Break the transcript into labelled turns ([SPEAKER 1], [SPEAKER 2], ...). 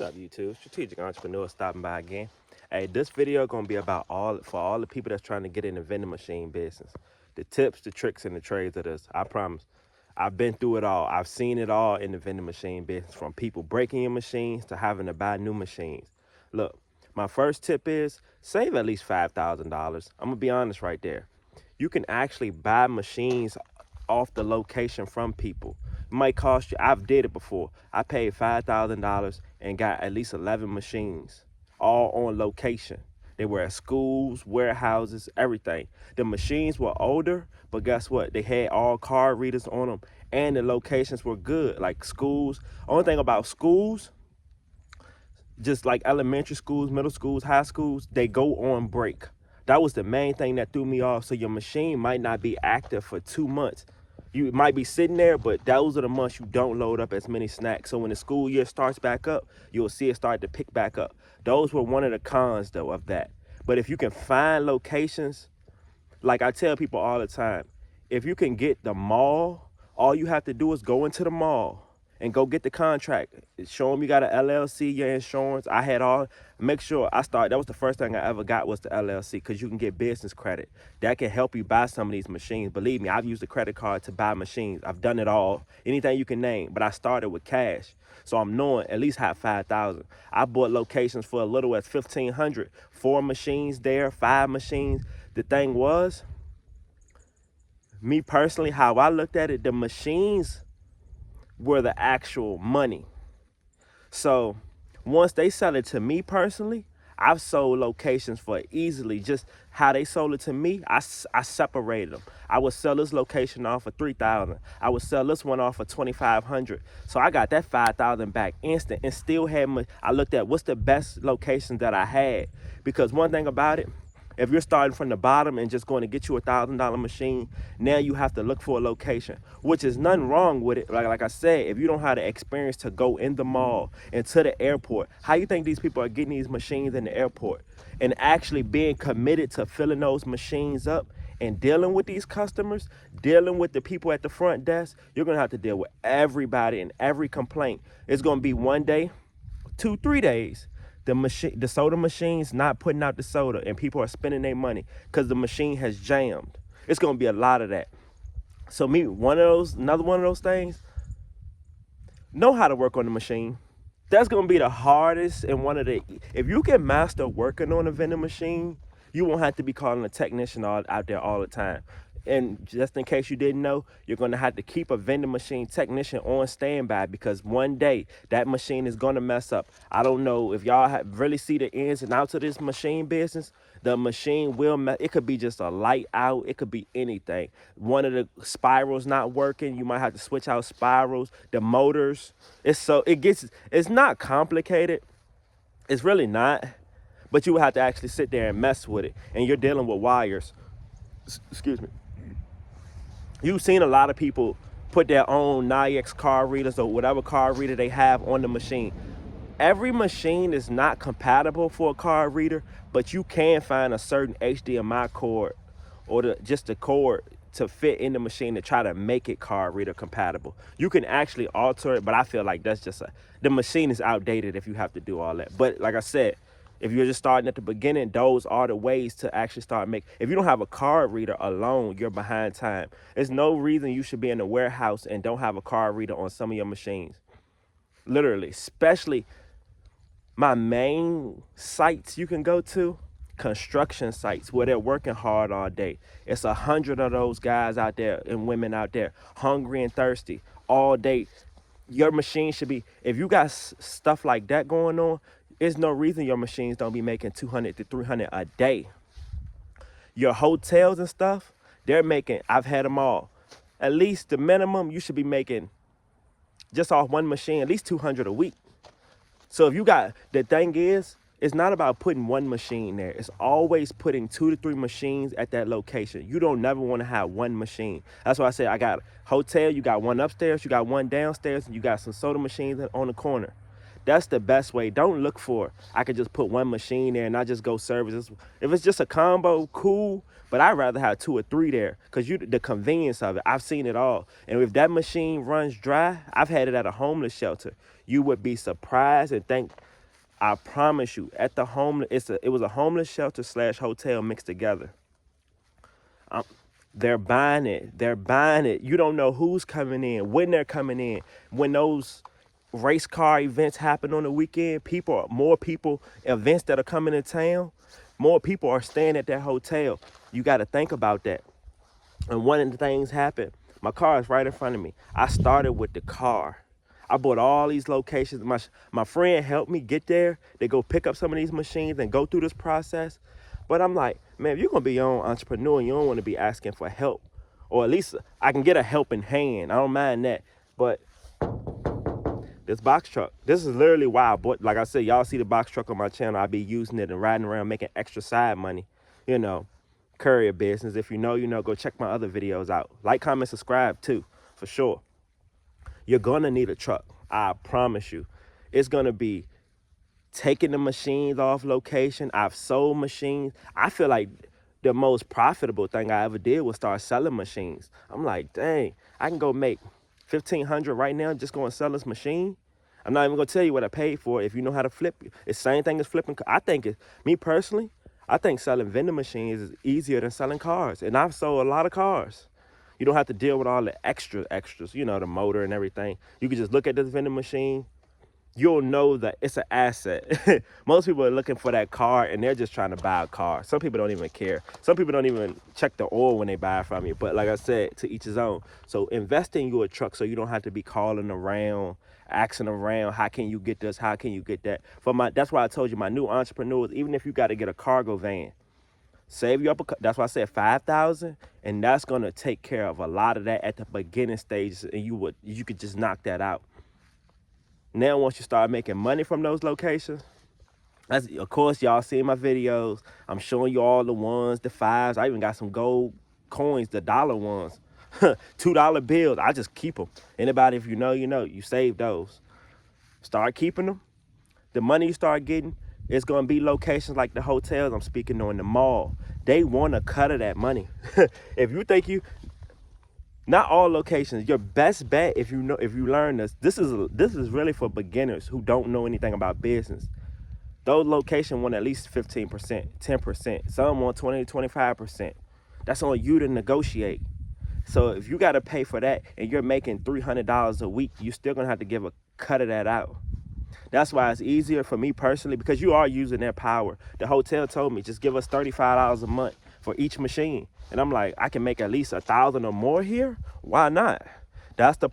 [SPEAKER 1] What's up, YouTube? Strategic Entrepreneur stopping by again. Hey, this video gonna be about all the people that's trying to get in the vending machine business. The tips, the tricks, and the trades of this. I promise. I've been through it all. I've seen it all in the vending machine business, from people breaking your machines to having to buy new machines. Look, my first tip is save at least $5,000. I'm gonna be honest right there. You can actually buy machines off the location from people. It might cost you, I've did it before. I paid $5,000 and got at least 11 machines, all on location. They were at schools, warehouses, everything. The machines were older, but guess what? They had all card readers on them, and the locations were good, like schools. Only thing about schools, just like elementary schools, middle schools, high schools, they go on break. That was the main thing that threw me off. So your machine might not be active for 2 months. You might be sitting there, but those are the months you don't load up as many snacks. So when the school year starts back up, you'll see it start to pick back up. Those were one of the cons, though, of that. But if you can find locations, like I tell people all the time, if you can get the mall, all you have to do is go into the mall and go get the contract. Show them you got an LLC, your insurance. I had all, make sure I start. That was the first thing I ever got, was the LLC, because you can get business credit. That can help you buy some of these machines. Believe me, I've used a credit card to buy machines. I've done it all, anything you can name, but I started with cash. So I'm knowing at least have 5,000. I bought locations for a little as 1,500, 4 machines there, 5 machines. The thing was, me personally, how I looked at it, the machines were the actual money. So once they sell it to me personally, I've sold locations for easily just how they sold it to me. I separated them. I would sell this location off for 3,000. I would sell this one off for 2,500. So I got that 5,000 back instant, and still had I looked at what's the best locations that I had, because one thing about it, if you're starting from the bottom and just going to get you $1,000 machine, now you have to look for a location, which is nothing wrong with it. Like I said, if you don't have the experience to go in the mall and to the airport, how you think these people are getting these machines in the airport and actually being committed to filling those machines up and dealing with these customers, dealing with the people at the front desk? You're going to have to deal with everybody and every complaint. It's going to be one day, 2, 3 days. The soda machine's not putting out the soda, and people are spending their money because the machine has jammed. It's gonna be a lot of that. So another one of those things, know how to work on the machine. That's gonna be the hardest, and if you can master working on a vending machine, you won't have to be calling a technician out there all the time. And just in case you didn't know, you're gonna have to keep a vending machine technician on standby, because one day that machine is gonna mess up. I don't know if y'all really see the ins and outs of this machine business. The machine will it could be just a light out, it could be anything. One of the spirals not working, you might have to switch out spirals. The motors, it's not complicated. It's really not, but you would have to actually sit there and mess with it, and you're dealing with wires. Excuse me. You've seen a lot of people put their own NIX card readers or whatever card reader they have on the machine. Every machine is not compatible for a card reader, but you can find a certain HDMI cord or just the cord to fit in the machine to try to make it card reader compatible. You can actually alter it, but I feel like the machine is outdated if you have to do all that. But like I said, if you're just starting at the beginning, those are the ways to actually start making. If you don't have a card reader alone, you're behind time. There's no reason you should be in a warehouse and don't have a card reader on some of your machines. Literally, especially my main sites you can go to, construction sites where they're working hard all day. It's 100 of those guys out there and women out there, hungry and thirsty all day. Your machine should be, if you got stuff like that going on, there's no reason your machines don't be making 200 to 300 a day. Your hotels and stuff, they're making, I've had them all. At least the minimum you should be making just off one machine, at least 200 a week. So if you got, the thing is, it's not about putting one machine there. It's always putting 2 to 3 machines at that location. You don't never want to have one machine. That's why I say I got a hotel, you got one upstairs, you got one downstairs, and you got some soda machines on the corner. That's the best way. Don't look for, I could just put one machine there and I just go service. If it's just a combo, cool. But I'd rather have 2 or 3 there because the convenience of it. I've seen it all. And if that machine runs dry, I've had it at a homeless shelter. You would be surprised and think, I promise you, at the homeless, it was a homeless shelter / hotel mixed together. They're buying it. They're buying it. You don't know who's coming in, when they're coming in. When those race car events happen on the weekend, more people, events that are coming to town, more people are staying at that hotel. You got to think about that. And one of the things happened. My car is right in front of me. I started with the car. I bought all these locations. My friend helped me get there. They go pick up some of these machines and go through this process. But I'm like, man, if you're going to be your own entrepreneur, and you don't want to be asking for help. Or at least I can get a helping hand. I don't mind that. But this box truck, this is literally why I bought, like I said, y'all see the box truck on my channel. I be using it and riding around making extra side money, courier business. If you know, go check my other videos out. Like, comment, subscribe too, for sure. You're going to need a truck. I promise you. It's going to be taking the machines off location. I've sold machines. I feel like the most profitable thing I ever did was start selling machines. I'm like, dang, I can go make $1,500 right now just go and sell this machine. I'm not even going to tell you what I paid for it if you know how to flip it. It's the same thing as flipping. Me personally, I think selling vending machines is easier than selling cars. And I've sold a lot of cars. You don't have to deal with all the extras, the motor and everything. You can just look at this vending machine. You'll know that it's an asset. Most people are looking for that car and they're just trying to buy a car. Some people don't even care. Some people don't even check the oil when they buy from you. But like I said, to each his own. So invest in your truck so you don't have to be calling around, asking around, how can you get this? How can you get that? That's why I told you, my new entrepreneurs, even if you got to get a cargo van, save you up. That's why I said $5,000, and that's gonna take care of a lot of that at the beginning stages, and you could just knock that out. Now, once you start making money from those locations, of course, y'all see my videos. I'm showing you all the ones, the fives. I even got some gold coins, the dollar ones, $2 bills. I just keep them. Anybody, if you know, you save those. Start keeping them. The money you start getting, it's going to be locations like the hotels I'm speaking on, the mall. They want a cut of that money. If you think not all locations, your best bet, if you learn this is really for beginners who don't know anything about business. Those locations want at least 15%, 10%. Some want 20 to 25%. That's on you to negotiate. So if you got to pay for that and you're making $300 a week, you're still going to have to give a cut of that out. That's why it's easier for me personally, because you are using their power. The hotel told me, just give us $35 a month for each machine. And I'm like, I can make at least 1,000 or more here? Why not? That's the